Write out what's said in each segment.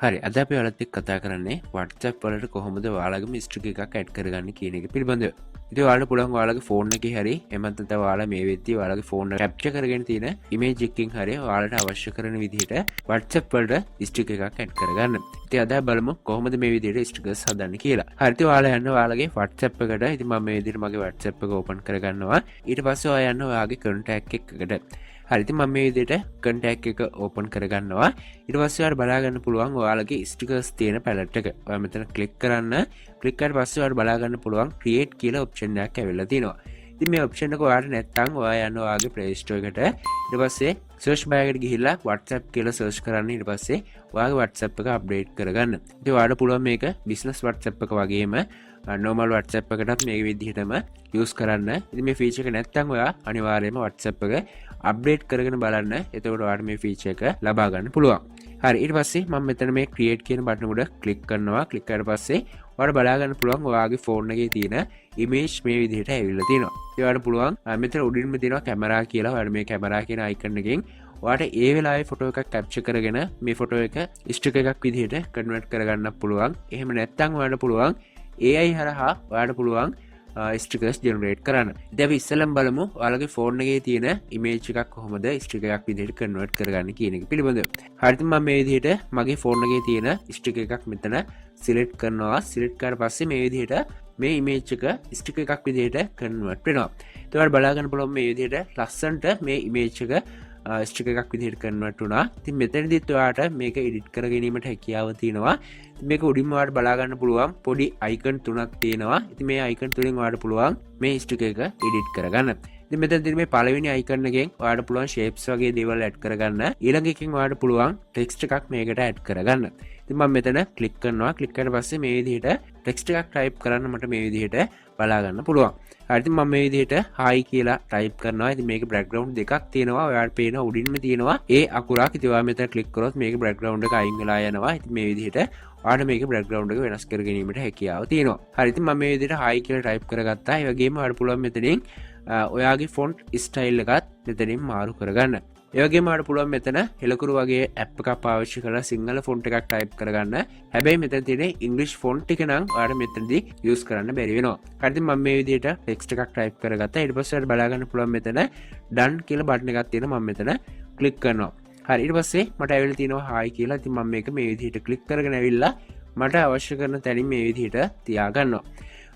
හරි අද අපි ඔයාලත් එක්ක කතා කරන්නේ WhatsApp වලට කොහොමද ඔයාලගේම ස්ටික් එකක් ඇඩ් කරගන්නේ කියන එක පිළිබඳව. ඉතින් ඔයාලට පුළුවන් ඔයාලගේ ෆෝන් එකේ හරි එහෙම නැත්නම් ඔයාලා මේ වෙද්දී ඔයාලගේ ෆෝන් එක කැප්චර් කරගෙන තියෙන ඉමේජ් එකකින් හරි ඔයාලට අවශ්‍ය කරන විදිහට WhatsApp වලට ස්ටික් එකක් ඇඩ් කරගන්න. ඉතින් අද බලමු කොහොමද මේ විදිහට ස්ටිකර්ස් හදන්නේ කියලා. හරි ඉතින් ඔයාලා යන්න ඔයාලගේ WhatsApp එකට. ඉතින් මම මේ විදිහට මගේ WhatsApp එක ඕපන් කරගන්නවා. ඊට පස්සේ ඔයා යන්න ඔයාගේ contact එකකට. හරි ඉතින් මම මේ විදිහට contact එක ඕපන් කරගන්නවා. ඊට පස්සේ ඔයාලා බලා ගන්න පුළුවන් ඔයාලගේ ස්ටිකර්ස් තියෙන palette එක. ඔයා මෙතන ක්ලික් කරන්න. ක්ලික් කරලා පස්සේ ඔයාලා බලා ගන්න පුළුවන් create කියලා option එකක් ඇවිල්ලා තියෙනවා. ඉතින් මේ option එක ඔයාලට නැත්නම් ඔයා යන්න ඔයාගේ Play Store එකට. ඊට පස්සේ search bar එකට ගිහිල්ලා WhatsApp කියලා search කරන්න. ඊට පස්සේ ඔයාගේ WhatsApp එක update කරගන්න. ඉතින් ඔයාලට පුළුවන් මේක business WhatsApp එක වගේම normal WhatsApp එකටත් මේ විදිහටම use කරන්න. ඉතින් මේ feature එක නැත්නම් ඔයා අනිවාර්යයෙන්ම WhatsApp එක අප්ඩේට් කරගෙන බලන්න. එතකොට ඔයාලට මේ ෆීචර් එක ලබා ගන්න පුළුවන්. හරි ඊට පස්සේ මම මෙතන මේ create කියන බටන් උඩ ක්ලික් කරනවා. ක්ලික් කරලා පස්සේ ඔයාලට බලා ගන්න පුළුවන් ඔයාගේ ෆෝන් එකේ තියෙන image මේ විදිහට ඇවිල්ලා තියෙනවා. ඒ ඔයාලට පුළුවන් මෙතන උඩින්ම තියෙනවා කැමරා කියලා. ඔයාලට මේ කැමරා කියන icon එකෙන් ඔයාලට ඒ වෙලාවේ ෆොටෝ එකක් කැප්චර් කරගෙන මේ ෆොටෝ එක ස්ටික් එකක් විදිහට කන්වර්ට් කරගන්න පුළුවන්. එහෙම නැත්නම් ඔයාලට පුළුවන් AI හරහා ඔයාලට පුළුවන් ස්ටිකර්ස් ජෙනරේට් කරන්න. ඉතින් අපි ඉස්සෙල්ලම බලමු ඔයාලගේ ෆෝන් එකේ තියෙන ඉමේජ් එකක් කොහොමද ස්ටික් එකක් විදිහට කන්වර්ට් කරගන්නේ කියන එක පිළිබඳව. හරි ඉතින් මම මේ විදිහට මගේ ෆෝන් එකේ තියෙන ස්ටික් එකක් මෙතන සිලෙක්ට් කරනවා. සිලෙක්ට් කරලා පස්සේ මේ විදිහට මේ ඉමේජ් එක ස්ටික් එකක් විදිහට කන්වර්ට් වෙනවා. ඒත් ඔයාලා බලා ගන්න පුළුවන් මේ විදිහට ලස්සනට මේ ඉමේජ් එක ස්ටික් එකක් විදිහට කන්වර්ට් වුණා. ඉතින් මෙතනදිත් ඔයාලට මේක එඩිට් කර ගැනීමට හැකියාව තියෙනවා. මේක උඩින්ම ඔයාලට බලා ගන්න පුළුවන් පොඩි icon තුනක් තියෙනවා. ඉතින් මේ icon තුනෙන් ඔයාලට පුළුවන් මේ ස්ටික් එක එඩිට් කරගන්න. ඉතින් මෙතන තියෙන මේ පළවෙනි icon එකෙන් ඔයාලට පුළුවන් shapes වගේ දේවල් ඇඩ් කරගන්න. ඊළඟ එකෙන් ඔයාලට පුළුවන් text එකක් මේකට ඇඩ් කරගන්න. ඉතින් මම මෙතන ක්ලික් කරනවා. ක්ලික් කරලා පස්සේ මේ විදිහට text එකක් type කරන්න මට මේ විදිහට බලා ගන්න පුළුවන්. හරි ඉතින් මම මේ විදිහට hi කියලා type කරනවා. ඉතින් මේකේ background දෙකක් තියෙනවා. ඔයාලට පේන උඩින්ම තියෙනවා ඒ අකුරක්. ඉතින් ඔයා මෙතන ක්ලික් කරොත් මේකේ background එක අයින් වෙලා යනවා. ඉතින් මේ විදිහට ඔයාලට මේකේ background එක වෙනස් කර ගැනීමට හැකියාව තියෙනවා. හරි ඉතින් මම මේ විදිහට hi කියලා type කරගත්තා. ඒ වගේම ඔයාලට පුළුවන් මෙතනින් ඔයාගේ font style එකත් මෙතනින් මාරු කරගන්න. ඒ වගේම ඔයාලට පුළුවන් මෙතන හෙලකුරු වගේ app එකක් පාවිච්චි කරලා සිංහල font එකක් type කරගන්න. හැබැයි මෙතන තියෙන English font එක නම් ඔයාලට මෙතනදී use කරන්න බැරි වෙනවා. හරි ඉතින් මම මේ විදිහට text එකක් type කරගත්තා. ඊට පස්සේ ඔයාලට බලා ගන්න පුළුවන් මෙතන done කියලා බටන් එකක් තියෙනවා. මම මෙතන click කරනවා. හරි ඊට පස්සේ මට ඇවිල්ලා තියෙනවා hi කියලා. ඉතින් මම මේක මේ විදිහට click කරගෙන ඇවිල්ලා මට අවශ්‍ය කරන තැනින් මේ විදිහට තියා ගන්නවා.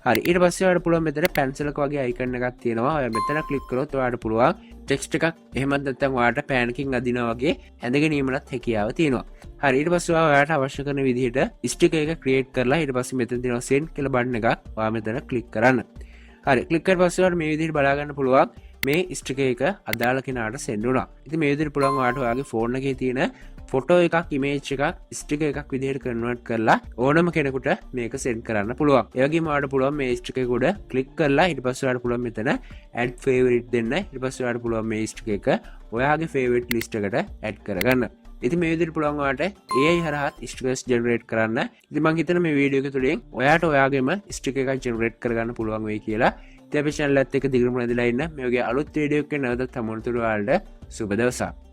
හරි ඊට පස්සේ ඔයාලට පුළුවන් මෙතන pencil එක වගේ icon එකක් තියෙනවා. ඔයා මෙතන click කරොත් ඔයාලට පුළුවන් text එකක් එහෙමත් නැත්නම් ඔයාලට pan එකකින් අදිනවා වගේ ඇඳ ගැනීමකට හැකියාව තියෙනවා. හරි ඊට පස්සේ ඔයාලට අවශ්‍ය කරන විදිහට ස්ටික් එක create කරලා ඊට පස්සේ මෙතන තියෙනවා send කියලා බටන් එකක්. ඔයා මෙතන click කරන්න. හරි click කරලා පස්සේ ඔයාලට මේ විදිහට බලා ගන්න පුළුවන් මේ ස්ටික් එක අදාළ කෙනාට send වුණා. ඉතින් මේ විදිහට පුළුවන් ඔයාලට ඔයාගේ ෆෝන් එකේ තියෙන ෆොටෝ එකක් ඉමේජ් එකක් ස්ටික් එකක් විදිහට කන්වර්ට් කරලා ඕනම කෙනෙකුට මේක send කරන්න පුළුවන්. ඒ වගේම ඔයාලට පුළුවන් මේ ස්ටික් එක උඩ ක්ලික් කරලා ඊට පස්සේ ඔයාලට පුළුවන් මෙතන add favorite දෙන්න. ඊට පස්සේ ඔයාලට පුළුවන් මේ ස්ටික් එක ඔයාගේ favorite list එකට add කරගන්න. ඉතින් මේ විදිහට පුළුවන් ඔයාලට AI හරහා ස්ටිකර්ස් ජෙනරේට් කරන්න. ඉතින් මම හිතනවා මේ වීඩියෝ එක තුළින් ඔයාලට ඔයාගේම ස්ටික් එකක් ජෙනරේට් කරගන්න පුළුවන් වෙයි කියලා. ඉතින් අපි channel එකත් එක්ක දිගටම නැදලා ඉන්න. මේ වගේ අලුත් වීඩියෝ එකක් නැවතත් හමුවන තුරු ඔයාලට සුබ දවසක්.